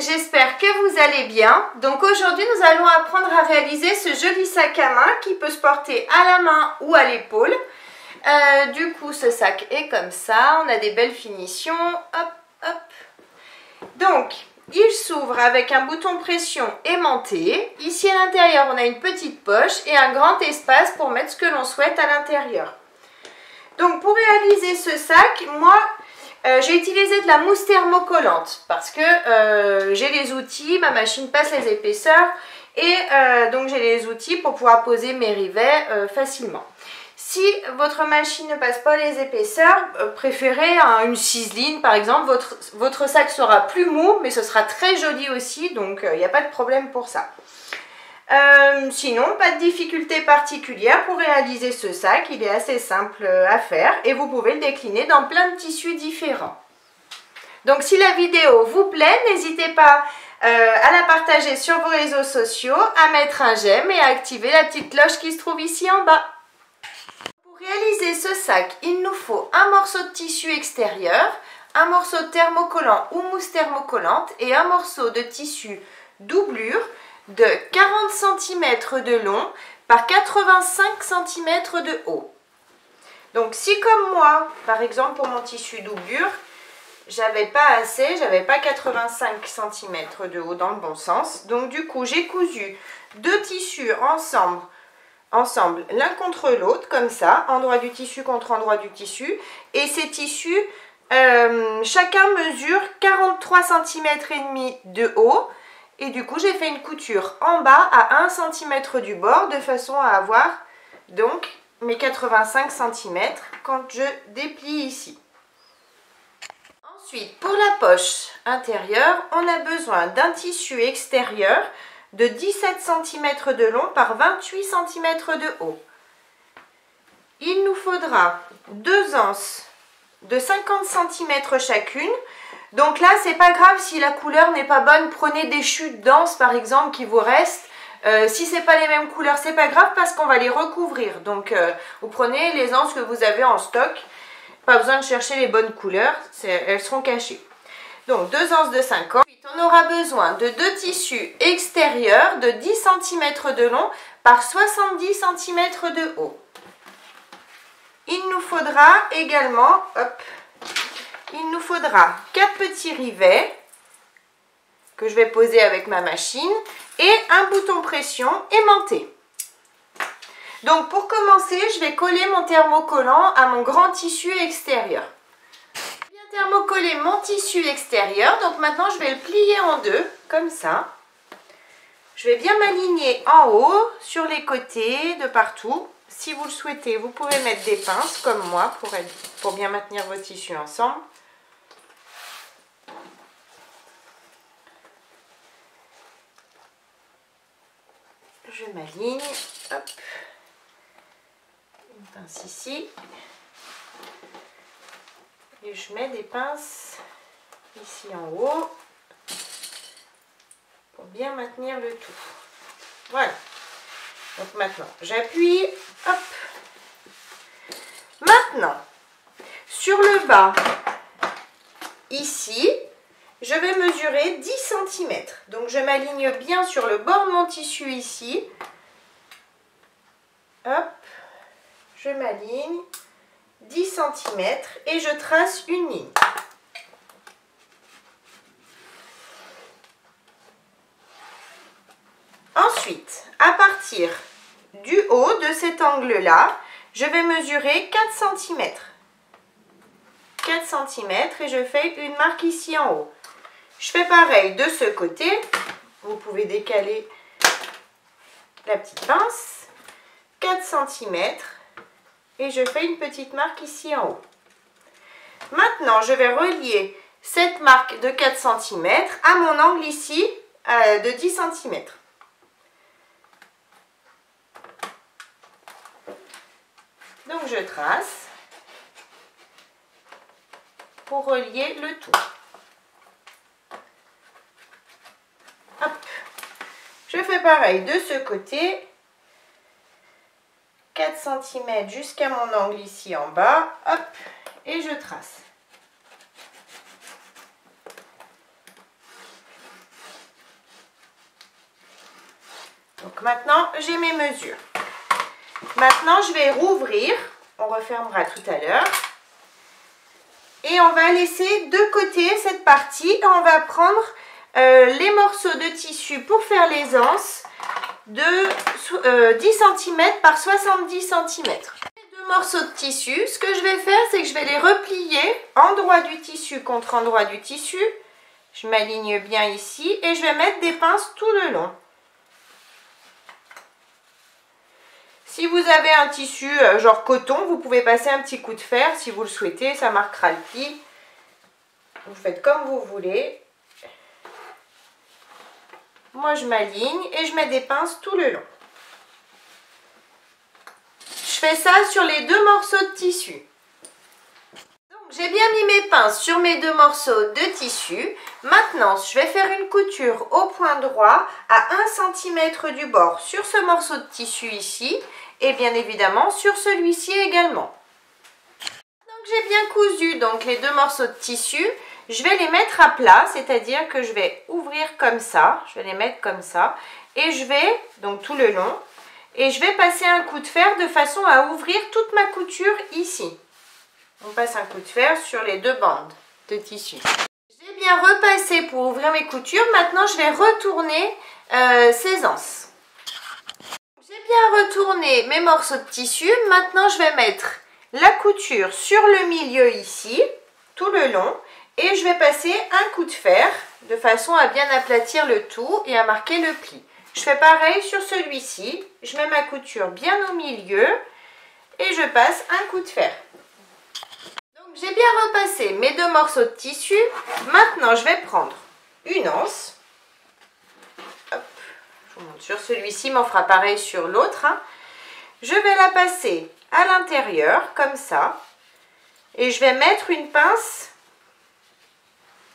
j'espère que vous allez bien. Donc aujourd'hui nous allons apprendre à réaliser ce joli sac à main qui peut se porter à la main ou à l'épaule. Du coup ce sac est comme ça, on a des belles finitions, hop hop. Donc il s'ouvre avec un bouton pression aimanté. Ici à l'intérieur on a une petite poche et un grand espace pour mettre ce que l'on souhaite à l'intérieur. Donc pour réaliser ce sac, moi j'ai utilisé de la mousse thermocollante parce que j'ai les outils, ma machine passe les épaisseurs et donc j'ai les outils pour pouvoir poser mes rivets facilement. Si votre machine ne passe pas les épaisseurs, préférez une ciseline par exemple, votre sac sera plus mou mais ce sera très joli aussi, donc il n'y a pas de problème pour ça. Sinon, pas de difficulté particulière pour réaliser ce sac, il est assez simple à faire et vous pouvez le décliner dans plein de tissus différents. Donc si la vidéo vous plaît, n'hésitez pas à la partager sur vos réseaux sociaux, à mettre un j'aime et à activer la petite cloche qui se trouve ici en bas. Pour réaliser ce sac, il nous faut un morceau de tissu extérieur, un morceau de thermocollant ou mousse thermocollante et un morceau de tissu doublure de 40 cm de long par 85 cm de haut. Donc si comme moi, par exemple pour mon tissu doublure, j'avais pas assez, j'avais pas 85 cm de haut dans le bon sens, donc du coup j'ai cousu deux tissus ensemble l'un contre l'autre comme ça, endroit du tissu contre endroit du tissu, et ces tissus chacun mesure 43 cm et demi de haut. Et du coup, j'ai fait une couture en bas à 1 cm du bord de façon à avoir donc mes 85 cm quand je déplie ici. Ensuite, pour la poche intérieure, on a besoin d'un tissu extérieur de 17 cm de long par 28 cm de haut. Il nous faudra 2 anses de 50 cm chacune. Donc là, c'est pas grave si la couleur n'est pas bonne, prenez des chutes d'anses par exemple qui vous restent. Si c'est pas les mêmes couleurs, c'est pas grave parce qu'on va les recouvrir. Donc vous prenez les anses que vous avez en stock, pas besoin de chercher les bonnes couleurs, elles seront cachées. Donc 2 anses de 50. Ensuite, on aura besoin de 2 tissus extérieurs de 10 cm de long par 70 cm de haut. Il nous faudra également, hop, il nous faudra 4 petits rivets que je vais poser avec ma machine et un bouton pression aimanté. Donc pour commencer, je vais coller mon thermocollant à mon grand tissu extérieur. Je viens thermocoller mon tissu extérieur, donc maintenant je vais le plier en deux, comme ça. Je vais bien m'aligner en haut, sur les côtés, de partout. Si vous le souhaitez, vous pouvez mettre des pinces comme moi pour bien maintenir vos tissus ensemble. Je m'aligne, hop, une pince ici, et je mets des pinces ici en haut pour bien maintenir le tout. Voilà, donc maintenant j'appuie, hop. Maintenant, sur le bas, ici, je vais mesurer 10 cm. Donc je m'aligne bien sur le bord de mon tissu ici. Hop, je m'aligne 10 cm et je trace une ligne. Ensuite, à partir du haut de cet angle-là, je vais mesurer 4 cm. 4 cm et je fais une marque ici en haut. Je fais pareil de ce côté, vous pouvez décaler la petite pince, 4 cm et je fais une petite marque ici en haut. Maintenant, je vais relier cette marque de 4 cm à mon angle ici de 10 cm. Donc je trace pour relier le tout. Hop. Je fais pareil de ce côté, 4 cm jusqu'à mon angle ici en bas, hop, et je trace. Donc maintenant, j'ai mes mesures. Maintenant, je vais rouvrir. On refermera tout à l'heure. Et on va laisser de côté cette partie. Et on va prendre les morceaux de tissu pour faire les anses de 10 cm par 70 cm. Les deux morceaux de tissu, ce que je vais faire, c'est que je vais les replier endroit du tissu contre endroit du tissu. Je m'aligne bien ici et je vais mettre des pinces tout le long. Si vous avez un tissu genre coton, vous pouvez passer un petit coup de fer si vous le souhaitez, ça marquera le pli. Vous faites comme vous voulez. Moi, je m'aligne et je mets des pinces tout le long. Je fais ça sur les deux morceaux de tissu. Donc, j'ai bien mis mes pinces sur mes deux morceaux de tissu. Maintenant, je vais faire une couture au point droit à 1 cm du bord sur ce morceau de tissu ici et bien évidemment sur celui-ci également. Donc, j'ai bien cousu donc les deux morceaux de tissu. Je vais les mettre à plat, c'est-à-dire que je vais ouvrir comme ça, je vais les mettre comme ça, et je vais, donc tout le long, et je vais passer un coup de fer de façon à ouvrir toute ma couture ici. On passe un coup de fer sur les deux bandes de tissu. J'ai bien repassé pour ouvrir mes coutures, maintenant je vais retourner ces anses. J'ai bien retourné mes morceaux de tissu, maintenant je vais mettre la couture sur le milieu ici, tout le long, et je vais passer un coup de fer de façon à bien aplatir le tout et à marquer le pli. Je fais pareil sur celui-ci. Je mets ma couture bien au milieu et je passe un coup de fer. Donc j'ai bien repassé mes deux morceaux de tissu. Maintenant je vais prendre une anse. Hop, je vous montre sur celui-ci, mais on fera pareil sur l'autre. Je vais la passer à l'intérieur comme ça. Et je vais mettre une pince.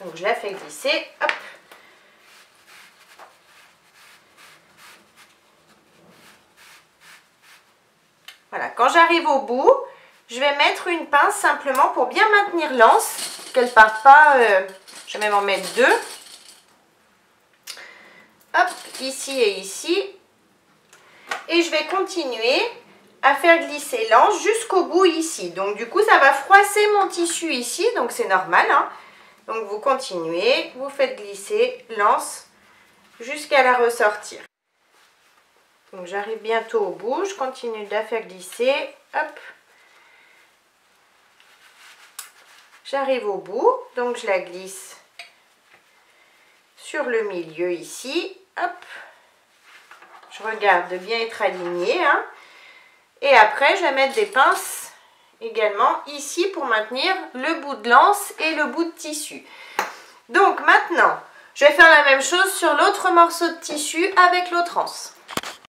Donc je la fais glisser, hop. Voilà, quand j'arrive au bout, je vais mettre une pince simplement pour bien maintenir l'anse, qu'elle ne parte pas, je vais même en mettre deux. Hop, ici et ici. Et je vais continuer à faire glisser l'anse jusqu'au bout ici. Donc du coup, ça va froisser mon tissu ici, donc c'est normal, hein. Donc vous continuez, vous faites glisser l'anse jusqu'à la ressortir. Donc j'arrive bientôt au bout, je continue de la faire glisser, hop. J'arrive au bout, donc je la glisse sur le milieu ici, hop. Je regarde de bien être alignée, hein. Et après je vais mettre des pinces également ici pour maintenir le bout de l'anse et le bout de tissu. Donc maintenant, je vais faire la même chose sur l'autre morceau de tissu avec l'autre anse.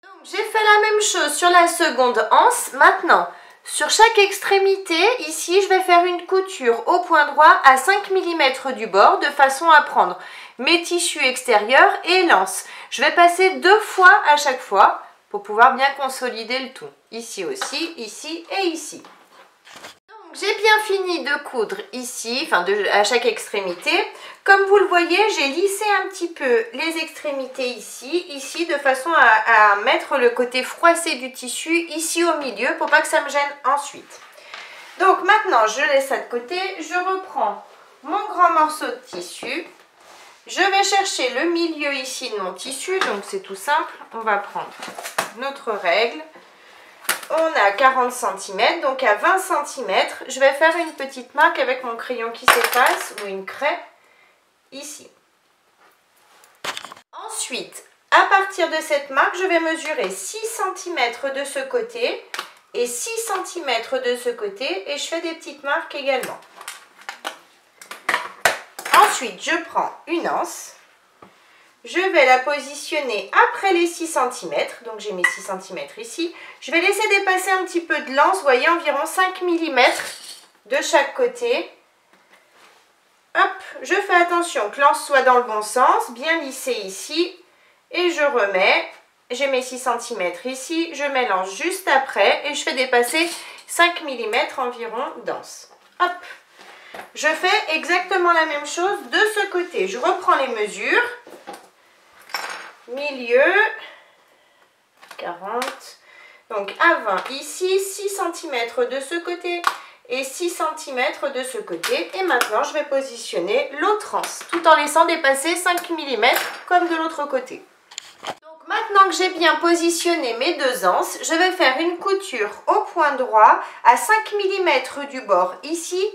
Donc j'ai fait la même chose sur la seconde anse. Maintenant, sur chaque extrémité, ici, je vais faire une couture au point droit à 5 mm du bord de façon à prendre mes tissus extérieurs et l'anse. Je vais passer 2 fois à chaque fois pour pouvoir bien consolider le tout. Ici aussi, ici et ici. J'ai bien fini de coudre ici, enfin à chaque extrémité. Comme vous le voyez, j'ai lissé un petit peu les extrémités ici, de façon à mettre le côté froissé du tissu ici au milieu pour pas que ça me gêne ensuite. Donc maintenant, je laisse ça de côté, je reprends mon grand morceau de tissu. Je vais chercher le milieu ici de mon tissu, donc c'est tout simple. On va prendre notre règle. On a 40 cm, donc à 20 cm, je vais faire une petite marque avec mon crayon qui s'efface ou une craie ici. Ensuite, à partir de cette marque, je vais mesurer 6 cm de ce côté et 6 cm de ce côté et je fais des petites marques également. Ensuite, je prends une anse. Je vais la positionner après les 6 cm, donc j'ai mes 6 cm ici. Je vais laisser dépasser un petit peu de l'anse, vous voyez, environ 5 mm de chaque côté. Hop, je fais attention que l'anse soit dans le bon sens, bien lissée ici. Et je remets, j'ai mes 6 cm ici, je mélange juste après et je fais dépasser 5 mm environ d'anse. Hop, je fais exactement la même chose de ce côté. Je reprends les mesures. Milieu, 40. Donc à 20 ici, 6 cm de ce côté et 6 cm de ce côté. Et maintenant, je vais positionner l'autre anse tout en laissant dépasser 5 mm comme de l'autre côté. Donc maintenant que j'ai bien positionné mes deux anses, je vais faire une couture au point droit à 5 mm du bord ici,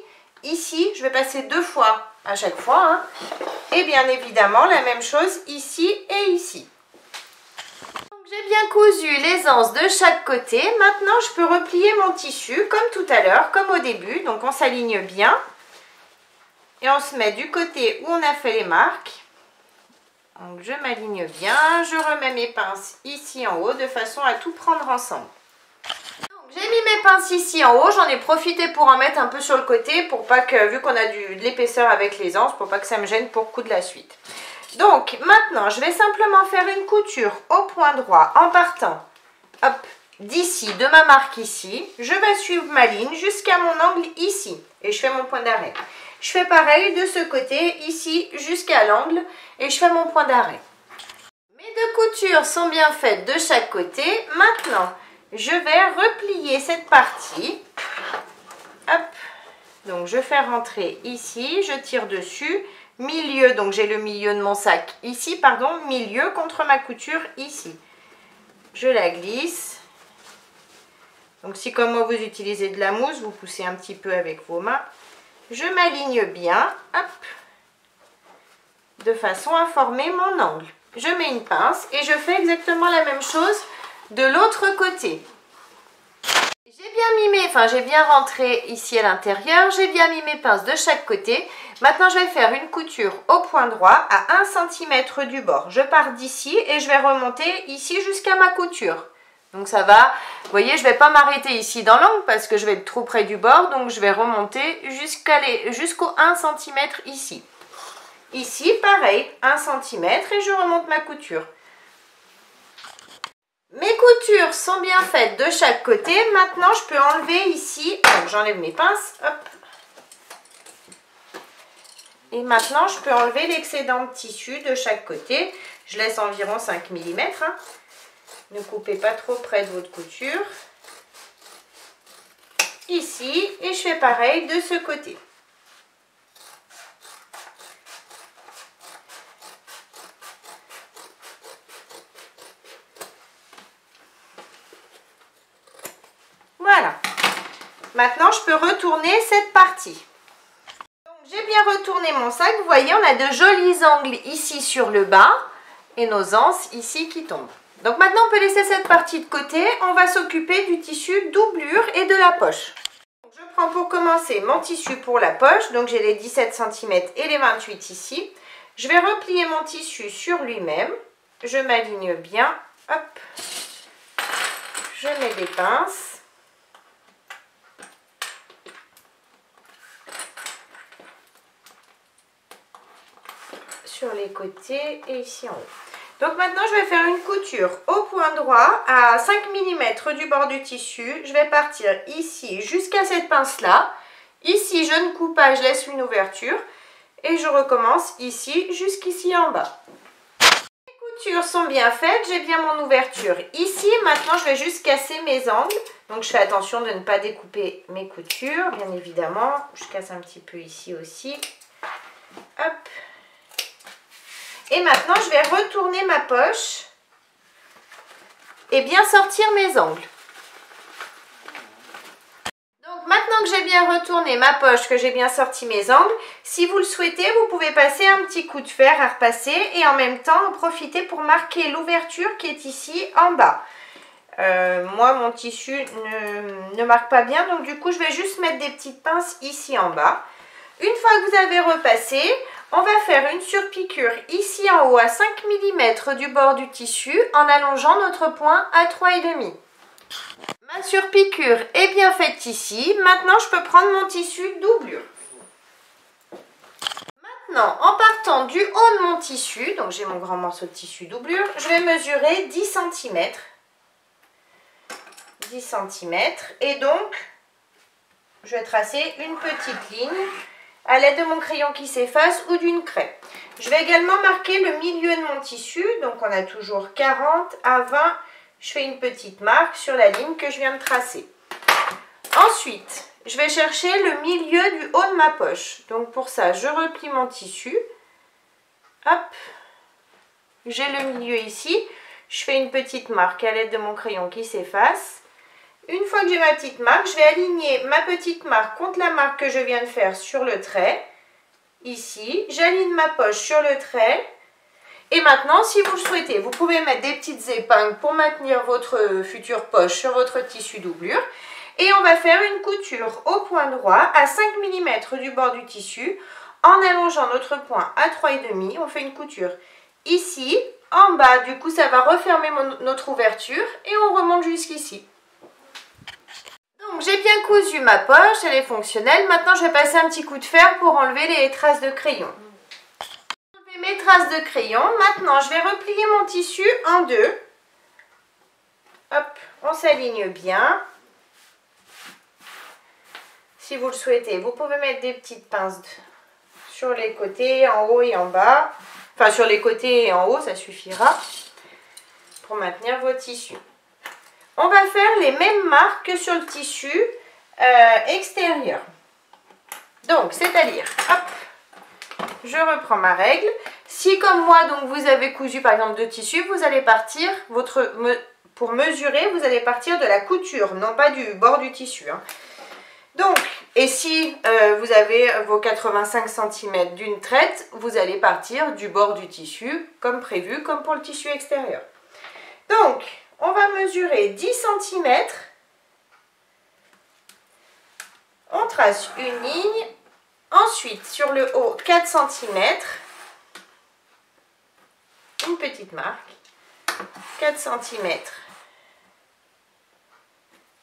ici. Je vais passer 2 fois à chaque fois. Hein. Et bien évidemment, la même chose ici et ici. J'ai bien cousu les anses de chaque côté. Maintenant, je peux replier mon tissu comme tout à l'heure, comme au début. Donc, on s'aligne bien. Et on se met du côté où on a fait les marques. Donc, je m'aligne bien. Je remets mes pinces ici en haut de façon à tout prendre ensemble. J'ai mis mes pinces ici en haut. J'en ai profité pour en mettre un peu sur le côté pour pas que, vu qu'on a de l'épaisseur avec les anses, pour pas que ça me gêne pour coudre la suite. Donc, maintenant, je vais simplement faire une couture au point droit en partant d'ici, de ma marque ici. Je vais suivre ma ligne jusqu'à mon angle ici et je fais mon point d'arrêt. Je fais pareil de ce côté, ici, jusqu'à l'angle et je fais mon point d'arrêt. Mes deux coutures sont bien faites de chaque côté. Maintenant, je vais replier cette partie. Hop. Donc, je fais rentrer ici, je tire dessus. Milieu, donc j'ai le milieu de mon sac ici, pardon, milieu contre ma couture ici. Je la glisse. Donc si comme moi vous utilisez de la mousse, vous poussez un petit peu avec vos mains. Je m'aligne bien, hop, de façon à former mon angle. Je mets une pince et je fais exactement la même chose de l'autre côté. J'ai bien rentré ici à l'intérieur, j'ai bien mis mes pinces de chaque côté. Maintenant, je vais faire une couture au point droit à 1 cm du bord. Je pars d'ici et je vais remonter ici jusqu'à ma couture. Donc ça va, vous voyez, je ne vais pas m'arrêter ici dans l'angle parce que je vais être trop près du bord. Donc je vais remonter jusqu'au 1 cm ici. Ici, pareil, 1 cm et je remonte ma couture. Mes coutures sont bien faites de chaque côté. Maintenant, je peux enlever ici. Donc, j'enlève mes pinces. Hop. Et maintenant, je peux enlever l'excédent de tissu de chaque côté. Je laisse environ 5 mm. Hein. Ne coupez pas trop près de votre couture. Ici. Et je fais pareil de ce côté. Voilà. Maintenant, je peux retourner cette partie. J'ai bien retourné mon sac. Vous voyez, on a de jolis angles ici sur le bas et nos anses ici qui tombent. Donc maintenant, on peut laisser cette partie de côté. On va s'occuper du tissu doublure et de la poche. Je prends pour commencer mon tissu pour la poche. Donc j'ai les 17 cm et les 28 ici. Je vais replier mon tissu sur lui-même. Je m'aligne bien. Hop. Je mets des pinces. Sur les côtés et ici en haut. Donc maintenant je vais faire une couture au point droit à 5 mm du bord du tissu. Je vais partir ici jusqu'à cette pince là. Ici je ne coupe pas, je laisse une ouverture et je recommence ici jusqu'ici en bas. Les coutures sont bien faites, j'ai bien mon ouverture ici. Maintenant je vais juste casser mes angles. Donc je fais attention de ne pas découper mes coutures, bien évidemment. Je casse un petit peu ici aussi. Hop. Et maintenant, je vais retourner ma poche et bien sortir mes angles. Donc maintenant que j'ai bien retourné ma poche, que j'ai bien sorti mes angles, si vous le souhaitez, vous pouvez passer un petit coup de fer à repasser et en même temps en profiter pour marquer l'ouverture qui est ici en bas. Moi, mon tissu ne marque pas bien, donc du coup, je vais juste mettre des petites pinces ici en bas. Une fois que vous avez repassé, on va faire une surpiqûre ici en haut à 5 mm du bord du tissu en allongeant notre point à 3,5. Ma surpiqûre est bien faite ici. Maintenant, je peux prendre mon tissu doublure. Maintenant, en partant du haut de mon tissu, donc j'ai mon grand morceau de tissu doublure, je vais mesurer 10 cm. 10 cm. Et donc, je vais tracer une petite ligne à l'aide de mon crayon qui s'efface ou d'une craie. Je vais également marquer le milieu de mon tissu. Donc, on a toujours 40 à 20 je fais une petite marque sur la ligne que je viens de tracer. Ensuite, je vais chercher le milieu du haut de ma poche. Donc pour ça, je replie mon tissu. Hop, j'ai le milieu ici. Je fais une petite marque à l'aide de mon crayon qui s'efface. Une fois que j'ai ma petite marque, je vais aligner ma petite marque contre la marque que je viens de faire sur le trait. Ici, j'aligne ma poche sur le trait. Et maintenant, si vous le souhaitez, vous pouvez mettre des petites épingles pour maintenir votre future poche sur votre tissu doublure. Et on va faire une couture au point droit à 5 mm du bord du tissu. En allongeant notre point à 3,5, on fait une couture ici. En bas, du coup, ça va refermer notre ouverture et on remonte jusqu'ici. Donc, j'ai bien cousu ma poche, elle est fonctionnelle. Maintenant, je vais passer un petit coup de fer pour enlever les traces de crayon. Enlever mes traces de crayon. Maintenant, je vais replier mon tissu en deux. Hop, on s'aligne bien. Si vous le souhaitez, vous pouvez mettre des petites pinces sur les côtés, en haut et en bas. Enfin, sur les côtés et en haut, ça suffira pour maintenir vos tissus. On va faire les mêmes marques que sur le tissu extérieur. Donc, c'est-à-dire, hop, je reprends ma règle. Si, comme moi, donc vous avez cousu par exemple deux tissus, vous allez partir, pour mesurer, vous allez partir de la couture, non pas du bord du tissu. Hein. Donc, et si vous avez vos 85 cm d'une traite, vous allez partir du bord du tissu, comme prévu, comme pour le tissu extérieur. Donc, on va mesurer 10 cm. On trace une ligne. Ensuite, sur le haut, 4 cm. Une petite marque. 4 cm.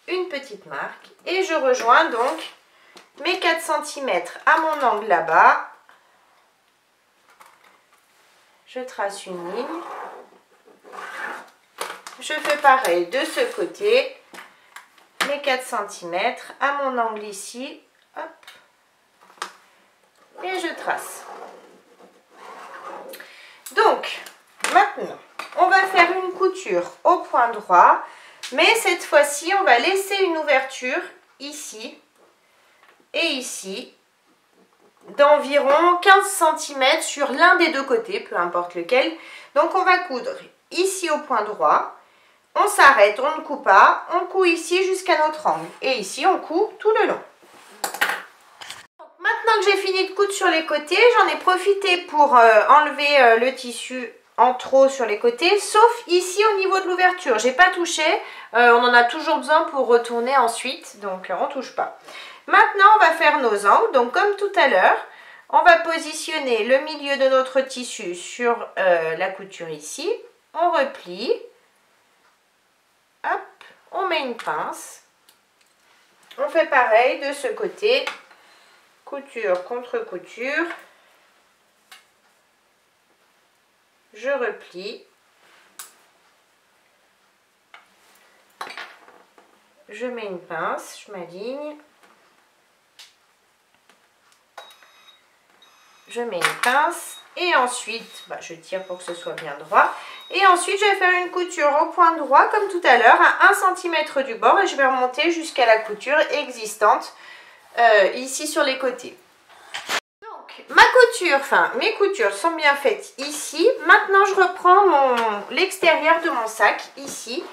Une petite marque et je rejoins donc mes 4 cm à mon angle là-bas. Je trace une ligne. Je fais pareil de ce côté. Mes 4 cm à mon angle ici. Hop. Et je trace. Donc, maintenant, on va faire une couture au point droit. Mais cette fois-ci, on va laisser une ouverture ici et ici d'environ 15 cm sur l'un des deux côtés, peu importe lequel. Donc, on va coudre ici au point droit. On s'arrête, on ne coupe pas. On coud ici jusqu'à notre angle. Et ici, on coud tout le long. Donc, maintenant que j'ai fini de coudre sur les côtés, j'en ai profité pour enlever le tissu en trop sur les côtés, sauf ici au niveau de l'ouverture. J'ai pas touché, on en a toujours besoin pour retourner ensuite, donc on touche pas. Maintenant, on va faire nos angles. Donc comme tout à l'heure, on va positionner le milieu de notre tissu sur la couture ici. On replie. Hop, on met une pince. On fait pareil de ce côté. Couture contre couture. Je replie. Je mets une pince, je m'aligne. Je mets une pince et ensuite, je tire pour que ce soit bien droit. Et ensuite, je vais faire une couture au point droit comme tout à l'heure à 1 cm du bord et je vais remonter jusqu'à la couture existante ici sur les côtés. Ma couture, mes coutures sont bien faites ici. Maintenant, je reprends l'extérieur de mon sac ici.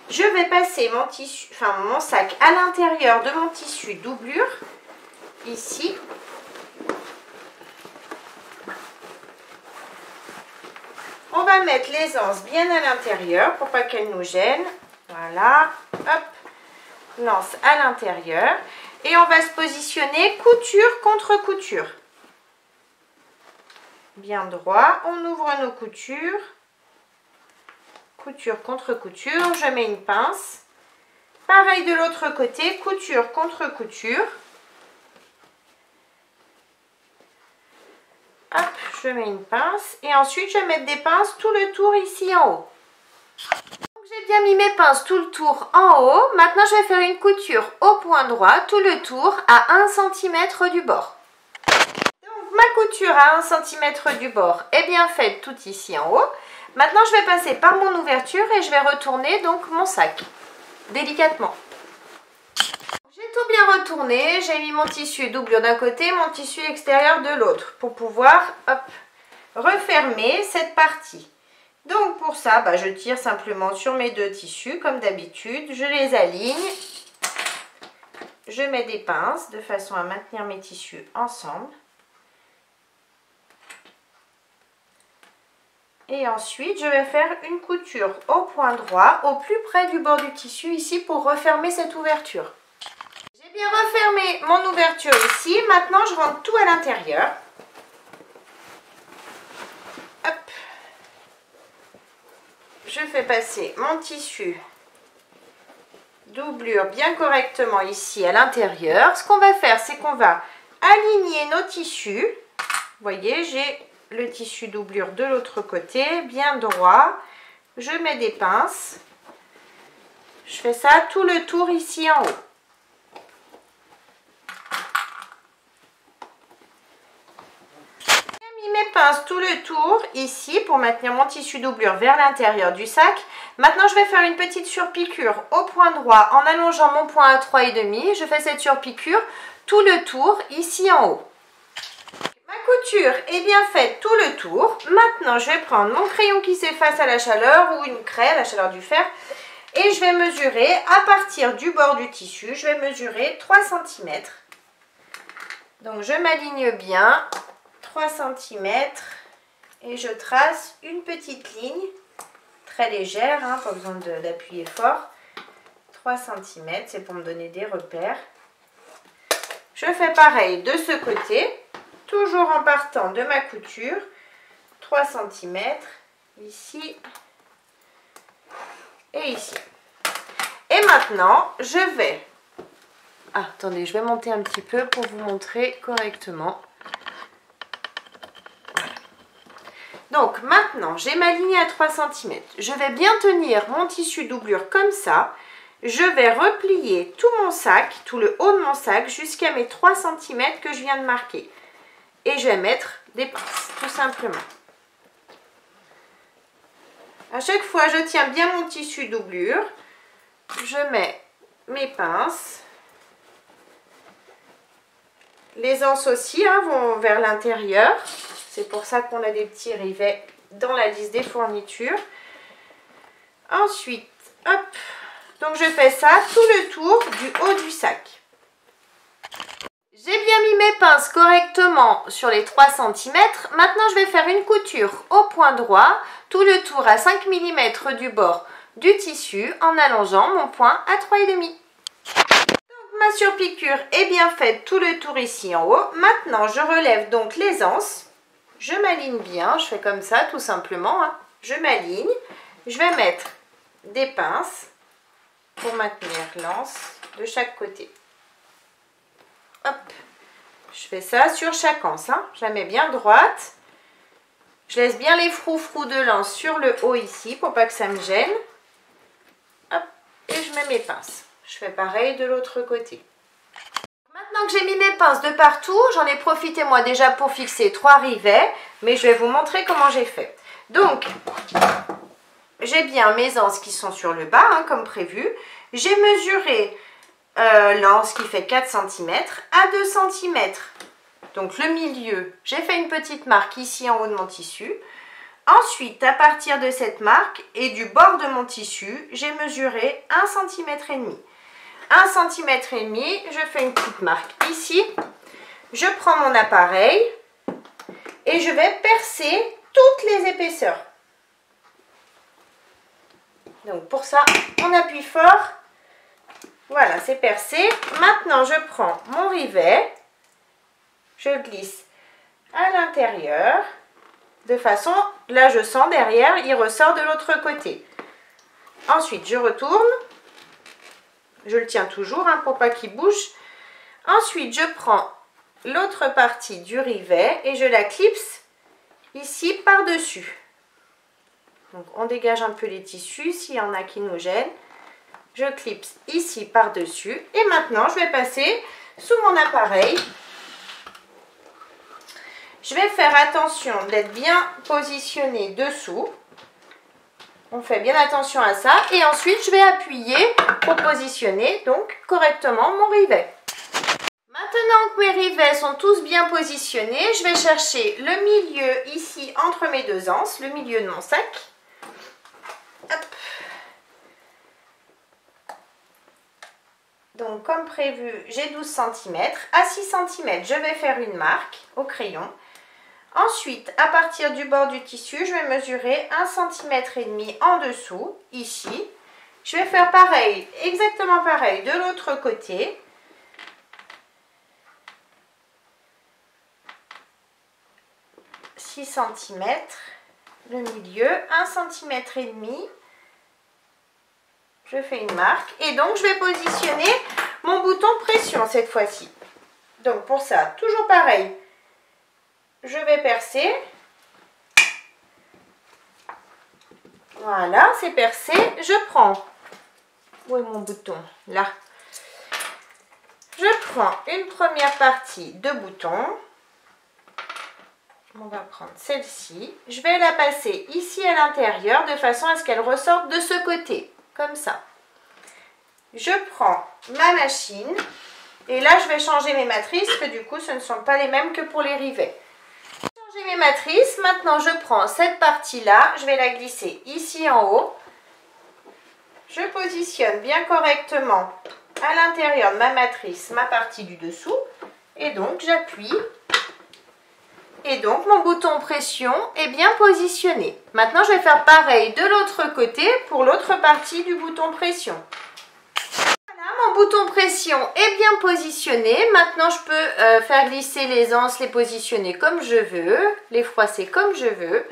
Je vais passer mon tissu, mon sac à l'intérieur de mon tissu doublure ici. On va mettre les anses bien à l'intérieur pour pas qu'elles nous gênent. Voilà, hop, lance à l'intérieur. Et on va se positionner couture contre couture. Bien droit, on ouvre nos coutures, couture contre couture, je mets une pince, pareil de l'autre côté, couture contre couture, hop, je mets une pince et ensuite je vais mettre des pinces tout le tour ici en haut. J'ai bien mis mes pinces tout le tour en haut, maintenant je vais faire une couture au point droit tout le tour à 1 cm du bord. Ma couture à 1 cm du bord est bien faite tout ici en haut. Maintenant, je vais passer par mon ouverture et je vais retourner donc mon sac, délicatement. J'ai tout bien retourné, j'ai mis mon tissu doublure d'un côté, mon tissu extérieur de l'autre, pour pouvoir, hop, refermer cette partie. Donc pour ça, je tire simplement sur mes deux tissus, comme d'habitude, je les aligne. Je mets des pinces de façon à maintenir mes tissus ensemble. Et ensuite, je vais faire une couture au point droit, au plus près du bord du tissu ici pour refermer cette ouverture. J'ai bien refermé mon ouverture ici. Maintenant, je rentre tout à l'intérieur. Hop. Je fais passer mon tissu doublure bien correctement ici à l'intérieur. Ce qu'on va faire, c'est qu'on va aligner nos tissus. Vous voyez, j'ai le tissu doublure de l'autre côté, bien droit. Je mets des pinces. Je fais ça tout le tour ici en haut. J'ai mis mes pinces tout le tour ici pour maintenir mon tissu doublure vers l'intérieur du sac. Maintenant, je vais faire une petite surpiqûre au point droit en allongeant mon point à 3,5. Je fais cette surpiqûre tout le tour ici en haut. Ma couture est bien faite tout le tour. Maintenant, je vais prendre mon crayon qui s'efface à la chaleur ou une craie à la chaleur du fer. Et je vais mesurer à partir du bord du tissu, je vais mesurer 3 cm. Donc, je m'aligne bien, 3 cm. Et je trace une petite ligne, très légère, hein, pas besoin d'appuyer fort. 3 cm, c'est pour me donner des repères. Je fais pareil de ce côté. Toujours en partant de ma couture, 3 cm, ici et ici. Et maintenant, je vais... attendez, je vais monter un petit peu pour vous montrer correctement. Donc maintenant, j'ai ma ligne à 3 cm. Je vais bien tenir mon tissu doublure comme ça. Je vais replier tout mon sac, tout le haut de mon sac, jusqu'à mes 3 cm que je viens de marquer. Et je vais mettre des pinces, tout simplement. À chaque fois, je tiens bien mon tissu doublure. Je mets mes pinces. Les anses aussi vont vers l'intérieur. C'est pour ça qu'on a des petits rivets dans la liste des fournitures. Ensuite, hop. Donc, je fais ça tout le tour du haut du sac. J'ai bien mis mes pinces correctement sur les 3 cm. Maintenant, je vais faire une couture au point droit, tout le tour à 5 mm du bord du tissu en allongeant mon point à 3,5. Donc, ma surpiqûre est bien faite tout le tour ici en haut. Maintenant, je relève donc les anses. Je m'aligne bien, je fais comme ça tout simplement. Je m'aligne. Je vais mettre des pinces pour maintenir l'anse de chaque côté. Hop, je fais ça sur chaque anse, je la mets bien droite. Je laisse bien les froufrous de l'anse sur le haut ici pour pas que ça me gêne. Hop, et je mets mes pinces. Je fais pareil de l'autre côté. Maintenant que j'ai mis mes pinces de partout, j'en ai profité moi déjà pour fixer 3 rivets, mais je vais vous montrer comment j'ai fait. Donc, j'ai bien mes anses qui sont sur le bas, comme prévu. J'ai mesuré l'anse qui fait 4 cm à 2 cm. Donc le milieu, j'ai fait une petite marque ici en haut de mon tissu. Ensuite, à partir de cette marque et du bord de mon tissu, j'ai mesuré 1,5 cm. 1,5 cm, je fais une petite marque ici. Je prends mon appareil et je vais percer toutes les épaisseurs. Donc pour ça, on appuie fort. Voilà, c'est percé. Maintenant, je prends mon rivet. Je glisse à l'intérieur. De façon, là je sens derrière, il ressort de l'autre côté. Ensuite, je retourne. Je le tiens toujours pour pas qu'il bouge. Ensuite, je prends l'autre partie du rivet et je la clipse ici par-dessus. Donc, on dégage un peu les tissus s'il y en a qui nous gênent. Je clipse ici par-dessus. Et maintenant, je vais passer sous mon appareil. Je vais faire attention d'être bien positionné dessous. On fait bien attention à ça. Et ensuite, je vais appuyer pour positionner donc correctement mon rivet. Maintenant que mes rivets sont tous bien positionnés, je vais chercher le milieu ici entre mes deux anses, le milieu de mon sac. Hop. Donc comme prévu, j'ai 12 cm. À 6 cm, je vais faire une marque au crayon. Ensuite, à partir du bord du tissu, je vais mesurer 1,5 cm en dessous, ici. Je vais faire pareil, exactement pareil de l'autre côté. cm, le milieu, 1,5 cm. Je fais une marque et donc je vais positionner mon bouton pression cette fois-ci. Donc pour ça, toujours pareil, je vais percer. Voilà, c'est percé. Je prends, où est mon bouton? Là. Je prends une première partie de bouton. On va prendre celle-ci. Je vais la passer ici à l'intérieur de façon à ce qu'elle ressorte de ce côté. Comme ça. Je prends ma machine. Et là, je vais changer mes matrices. Parce que du coup, ce ne sont pas les mêmes que pour les rivets. J'ai changé mes matrices. Maintenant, je prends cette partie-là. Je vais la glisser ici en haut. Je positionne bien correctement à l'intérieur de ma matrice ma partie du dessous. Et donc, j'appuie. Et donc, mon bouton pression est bien positionné. Maintenant, je vais faire pareil de l'autre côté pour l'autre partie du bouton pression. Voilà, mon bouton pression est bien positionné. Maintenant, je peux faire glisser les anses, les positionner comme je veux, les froisser comme je veux.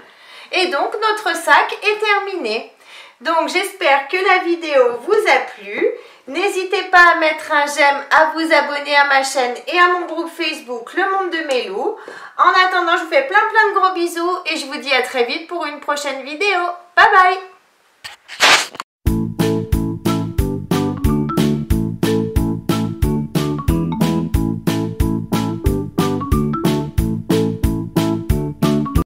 Et donc, notre sac est terminé. Donc, j'espère que la vidéo vous a plu. N'hésitez pas à mettre un j'aime, à vous abonner à ma chaîne et à mon groupe Facebook Le Monde de Mélou. En attendant, je vous fais plein de gros bisous et je vous dis à très vite pour une prochaine vidéo. Bye bye!